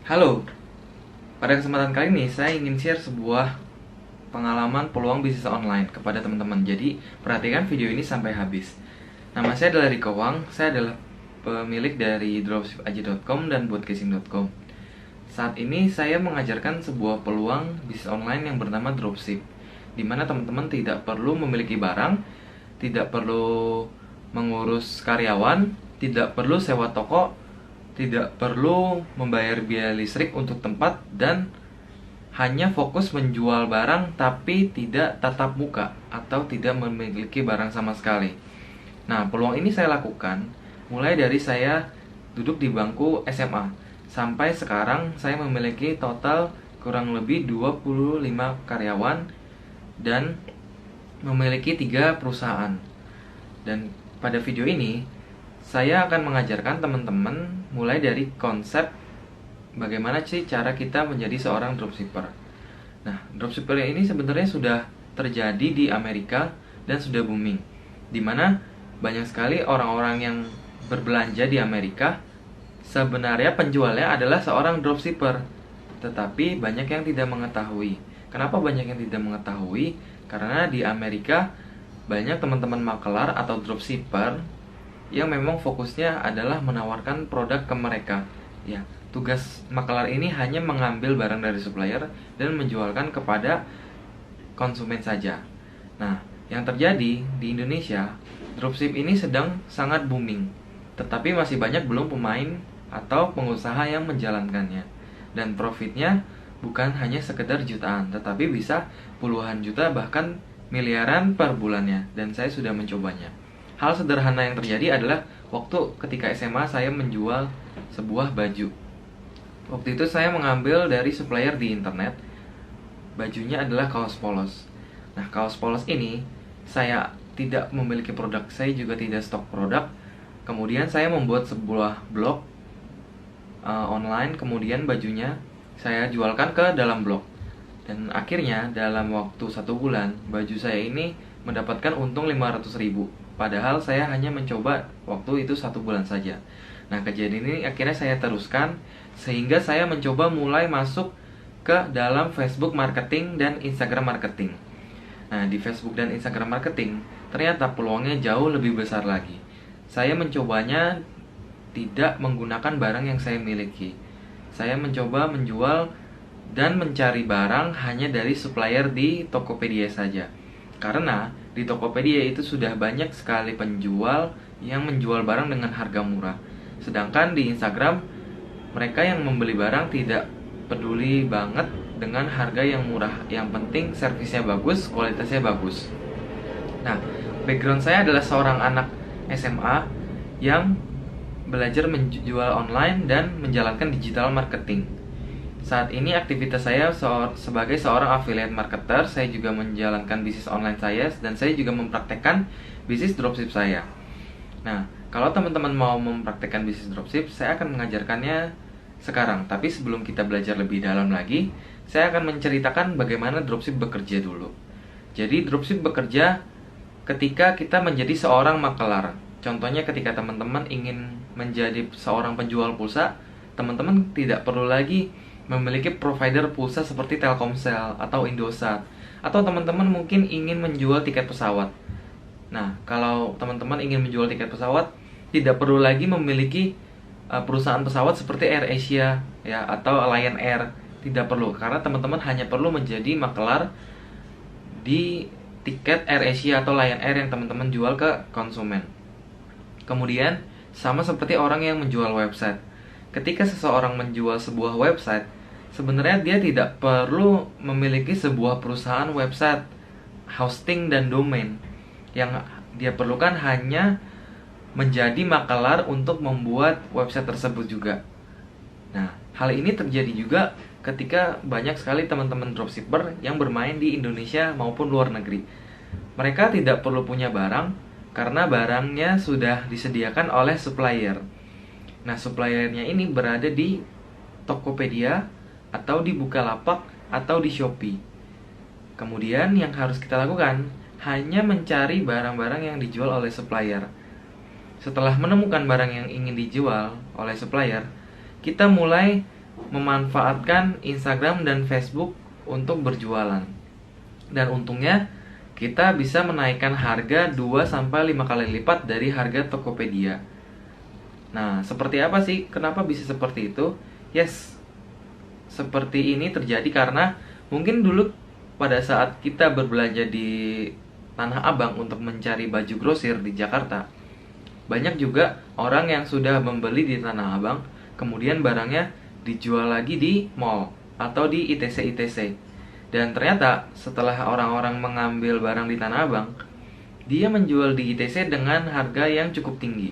Halo, pada kesempatan kali ini saya ingin share sebuah pengalaman peluang bisnis online kepada teman-teman. Jadi, perhatikan video ini sampai habis. Nama saya adalah Riko Wang, saya adalah pemilik dari dropshipaja.com dan bootcasing.com. Saat ini saya mengajarkan sebuah peluang bisnis online yang bernama dropship, di mana teman-teman tidak perlu memiliki barang, tidak perlu mengurus karyawan, tidak perlu sewa toko, tidak perlu membayar biaya listrik untuk tempat, dan hanya fokus menjual barang tapi tidak tatap muka atau tidak memiliki barang sama sekali. Nah, peluang ini saya lakukan mulai dari saya duduk di bangku SMA sampai sekarang saya memiliki total kurang lebih 25 karyawan dan memiliki 3 perusahaan. Dan pada video ini saya akan mengajarkan teman-teman mulai dari konsep bagaimana sih cara kita menjadi seorang dropshipper. Nah, dropshipper ini sebenarnya sudah terjadi di Amerika dan sudah booming, dimana banyak sekali orang-orang yang berbelanja di Amerika sebenarnya penjualnya adalah seorang dropshipper, tetapi banyak yang tidak mengetahui. Kenapa banyak yang tidak mengetahui? Karena di Amerika banyak teman-teman makelar atau dropshipper yang memang fokusnya adalah menawarkan produk ke mereka. Ya, tugas makelar ini hanya mengambil barang dari supplier dan menjualkan kepada konsumen saja. Nah, yang terjadi di Indonesia, dropship ini sedang sangat booming, tetapi masih banyak belum pemain atau pengusaha yang menjalankannya. Dan profitnya bukan hanya sekedar jutaan, tetapi bisa puluhan juta bahkan miliaran per bulannya, dan saya sudah mencobanya. Hal sederhana yang terjadi adalah waktu ketika SMA saya menjual sebuah baju. Waktu itu saya mengambil dari supplier di internet. Bajunya adalah kaos polos. Nah, kaos polos ini saya tidak memiliki produk, saya juga tidak stok produk. Kemudian saya membuat sebuah blog online, kemudian bajunya saya jualkan ke dalam blog. Dan akhirnya dalam waktu 1 bulan, baju saya ini mendapatkan untung 500.000. Padahal saya hanya mencoba waktu itu 1 bulan saja. Nah, kejadian ini akhirnya saya teruskan sehingga saya mencoba mulai masuk ke dalam Facebook marketing dan Instagram marketing. Nah, di Facebook dan Instagram marketing ternyata peluangnya jauh lebih besar lagi. Saya mencobanya tidak menggunakan barang yang saya miliki. Saya mencoba menjual dan mencari barang hanya dari supplier di Tokopedia saja. Karena di Tokopedia itu sudah banyak sekali penjual yang menjual barang dengan harga murah. Sedangkan di Instagram, mereka yang membeli barang tidak peduli banget dengan harga yang murah. Yang penting servisnya bagus, kualitasnya bagus. Nah, background saya adalah seorang anak SMA yang belajar menjual online dan menjalankan digital marketing. Saat ini aktivitas saya sebagai seorang affiliate marketer. Saya juga menjalankan bisnis online saya dan saya juga mempraktekkan bisnis dropship saya. Nah, kalau teman-teman mau mempraktekkan bisnis dropship, saya akan mengajarkannya sekarang. Tapi sebelum kita belajar lebih dalam lagi, saya akan menceritakan bagaimana dropship bekerja dulu. Jadi dropship bekerja ketika kita menjadi seorang makelar. Contohnya ketika teman-teman ingin menjadi seorang penjual pulsa, teman-teman tidak perlu lagi memiliki provider pulsa seperti Telkomsel atau Indosat. Atau teman-teman mungkin ingin menjual tiket pesawat. Nah, kalau teman-teman ingin menjual tiket pesawat, tidak perlu lagi memiliki perusahaan pesawat seperti AirAsia ya atau Lion Air. Tidak perlu, karena teman-teman hanya perlu menjadi makelar di tiket AirAsia atau Lion Air yang teman-teman jual ke konsumen. Kemudian, sama seperti orang yang menjual website. Ketika seseorang menjual sebuah website, sebenarnya dia tidak perlu memiliki sebuah perusahaan website, hosting, dan domain. Yang dia perlukan hanya menjadi makelar untuk membuat website tersebut juga. Nah, hal ini terjadi juga ketika banyak sekali teman-teman dropshipper yang bermain di Indonesia maupun luar negeri. Mereka tidak perlu punya barang karena barangnya sudah disediakan oleh supplier. Nah, suppliernya ini berada di Tokopedia atau di Bukalapak atau di Shopee. Kemudian yang harus kita lakukan hanya mencari barang-barang yang dijual oleh supplier. Setelah menemukan barang yang ingin dijual oleh supplier, kita mulai memanfaatkan Instagram dan Facebook untuk berjualan. Dan untungnya kita bisa menaikkan harga 2 sampai 5 kali lipat dari harga Tokopedia. Nah, seperti apa sih? Kenapa bisa seperti itu? Yes, seperti ini terjadi karena mungkin dulu pada saat kita berbelanja di Tanah Abang untuk mencari baju grosir di Jakarta, banyak juga orang yang sudah membeli di Tanah Abang, kemudian barangnya dijual lagi di mall atau di ITC-ITC. Dan ternyata setelah orang-orang mengambil barang di Tanah Abang, dia menjual di ITC dengan harga yang cukup tinggi.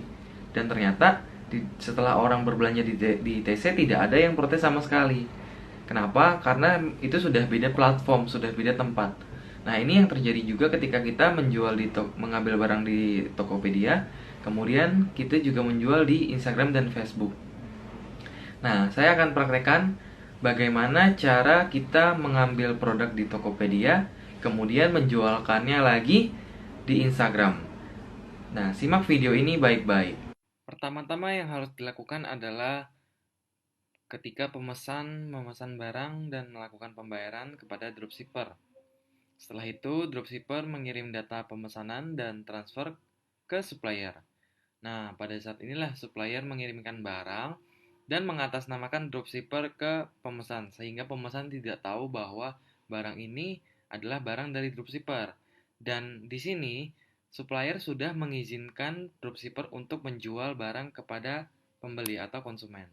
Dan ternyata setelah orang berbelanja di ITC tidak ada yang protes sama sekali. Kenapa? Karena itu sudah beda platform, sudah beda tempat. Nah, ini yang terjadi juga ketika kita menjual mengambil barang di Tokopedia, kemudian kita juga menjual di Instagram dan Facebook. Nah, saya akan praktekkan bagaimana cara kita mengambil produk di Tokopedia, kemudian menjualkannya lagi di Instagram. Nah, simak video ini baik-baik. Pertama-tama yang harus dilakukan adalah ketika pemesan memesan barang dan melakukan pembayaran kepada dropshipper. Setelah itu, dropshipper mengirim data pemesanan dan transfer ke supplier. Nah, pada saat inilah supplier mengirimkan barang dan mengatasnamakan dropshipper ke pemesan, sehingga pemesan tidak tahu bahwa barang ini adalah barang dari dropshipper. Dan di sini, supplier sudah mengizinkan dropshipper untuk menjual barang kepada pembeli atau konsumen.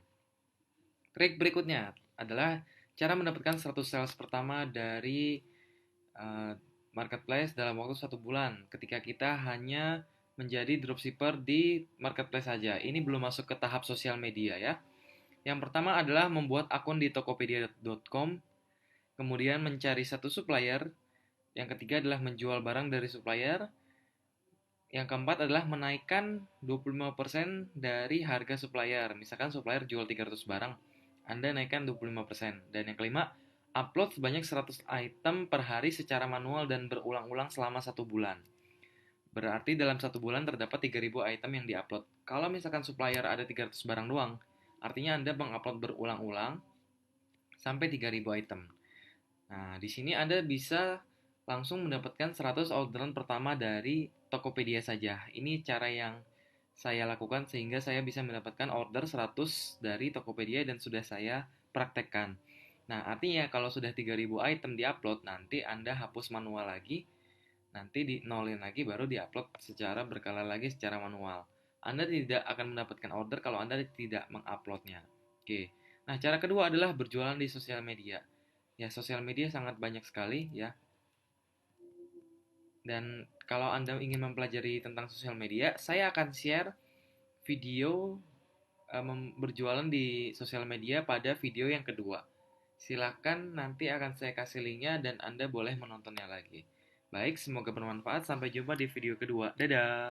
Trik berikutnya adalah cara mendapatkan 100 sales pertama dari marketplace dalam waktu 1 bulan ketika kita hanya menjadi dropshipper di marketplace saja. Ini belum masuk ke tahap sosial media ya. Yang pertama adalah membuat akun di tokopedia.com, kemudian mencari satu supplier, yang ketiga adalah menjual barang dari supplier, yang keempat adalah menaikkan 25% dari harga supplier. Misalkan supplier jual 300 barang, Anda naikkan 25%. Dan yang kelima, upload sebanyak 100 item per hari secara manual dan berulang-ulang selama 1 bulan. Berarti dalam 1 bulan terdapat 3000 item yang diupload. Kalau misalkan supplier ada 300 barang doang, artinya Anda mengupload berulang-ulang sampai 3000 item. Nah, di sini Anda bisa langsung mendapatkan 100 orderan pertama dari Tokopedia saja. Ini cara yang saya lakukan sehingga saya bisa mendapatkan order 100 dari Tokopedia dan sudah saya praktekkan. Nah, artinya kalau sudah 3000 item diupload, nanti Anda hapus manual lagi, nanti di nolin lagi baru diupload secara berkala lagi secara manual. Anda tidak akan mendapatkan order kalau Anda tidak menguploadnya. Oke. Nah, cara kedua adalah berjualan di sosial media. Ya, sosial media sangat banyak sekali ya. Dan kalau Anda ingin mempelajari tentang sosial media, saya akan share video berjualan di sosial media pada video yang kedua. Silakan nanti akan saya kasih linknya dan Anda boleh menontonnya lagi. Baik, semoga bermanfaat. Sampai jumpa di video kedua. Dadah!